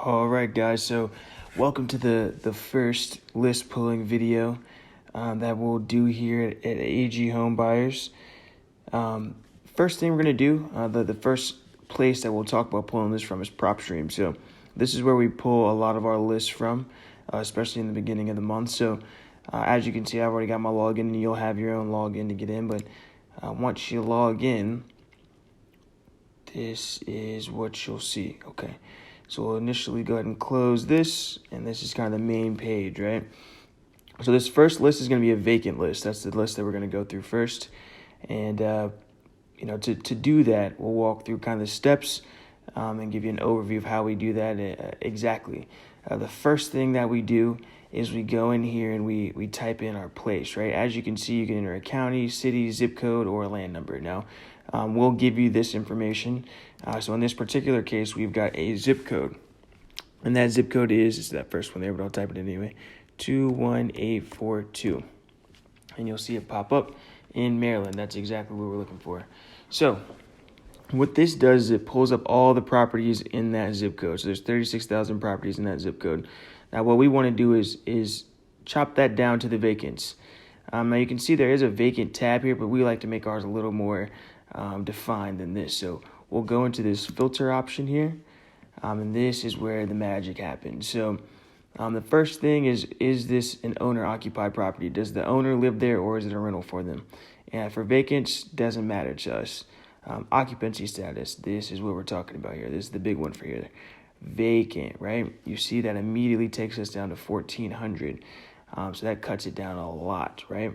All right, guys. So, welcome to the first list pulling video that we'll do here at AG Home Buyers. First thing we're gonna do, the first place that we'll talk about pulling this from is Propstream. So, this is where we pull a lot of our lists from, especially in the beginning of the month. So, as you can see, I've already got my login, and you'll have your own login to get in. But once you log in, this is what you'll see. Okay. So we'll initially go ahead and close this, and this is kind of the main page, right? So this first list is going to be a vacant list. That's the list that we're going to go through first. And, to do that, we'll walk through kind of the steps and give you an overview of how we do that exactly. The first thing that we do is we go in here and we type in our place, right? As you can see, you can enter a county, city, zip code, or a land number. Now, we'll give you this information. So in this particular case, we've got a zip code. And that zip code is that first one there, but I'll type it in anyway, 21842. And you'll see it pop up in Maryland. That's exactly what we're looking for. So what this does is it pulls up all the properties in that zip code. So there's 36,000 properties in that zip code. Now what we want to do is chop that down to the vacants. Now you can see there is a vacant tab here, but we like to make ours a little more defined than this. So we'll go into this filter option here, and this is where the magic happens. So the first thing is this an owner-occupied property? Does the owner live there, or is it a rental for them? And for vacants, doesn't matter to us. Occupancy status, this is what we're talking about here. This is the big one for here. Vacant, right? You see that immediately takes us down to 1,400. So that cuts it down a lot, right?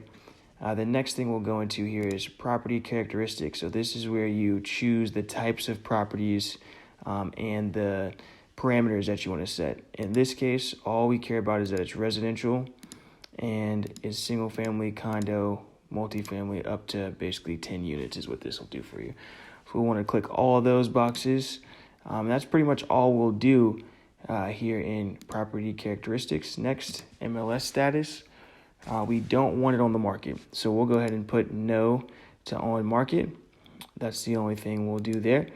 The next thing we'll go into here is property characteristics. So this is where you choose the types of properties and the parameters that you want to set. In this case, all we care about is that it's residential and is single family, condo, multifamily, up to basically 10 units is what this will do for you. So we'll want to click all of those boxes. That's pretty much all we'll do here in property characteristics. Next, MLS status. We don't want it on the market, so we'll go ahead and put no to on market. That's the only thing we'll do there.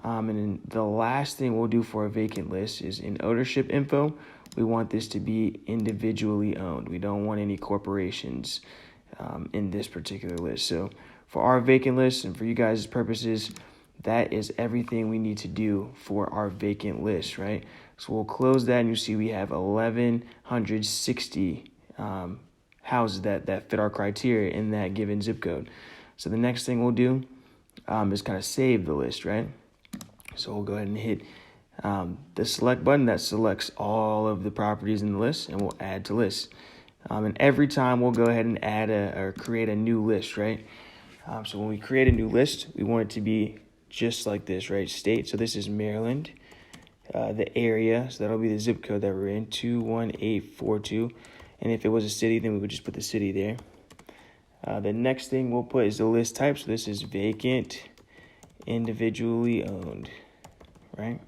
And then the last thing we'll do for a vacant list is in ownership info. We want this to be individually owned. We don't want any corporations in this particular list. So for our vacant list and for you guys' purposes, that is everything we need to do for our vacant list, right? So we'll close that, and you see we have 1,160 houses that fit our criteria in that given zip code. So the next thing we'll do is kind of save the list, right? So we'll go ahead and hit the select button that selects all of the properties in the list, and we'll add to list. And every time we'll go ahead and add or create a new list, right? So when we create a new list, we want it to be just like this, right? State. So this is Maryland. The area, so that'll be the zip code that we're in, 21842. And if it was a city, then we would just put the city there. The next thing we'll put is the list type. So this is vacant, individually owned, right?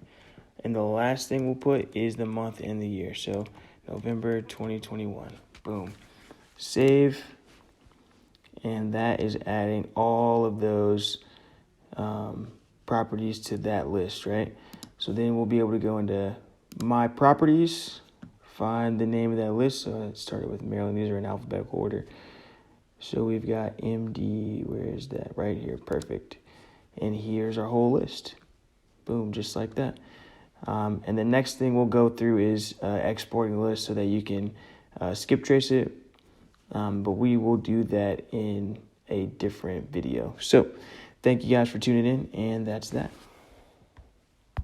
And the last thing we'll put is the month and the year. So November 2021. Boom. Save. And that is adding all of those properties to that list, right? So then we'll be able to go into My Properties, find the name of that list. So it started with Maryland. These are in alphabetical order. So we've got MD. Where is that? Right here. Perfect. And here's our whole list. Boom, just like that. And the next thing we'll go through is exporting the list so that you can skip trace it. But we will do that in a different video. So thank you guys for tuning in, and that's that.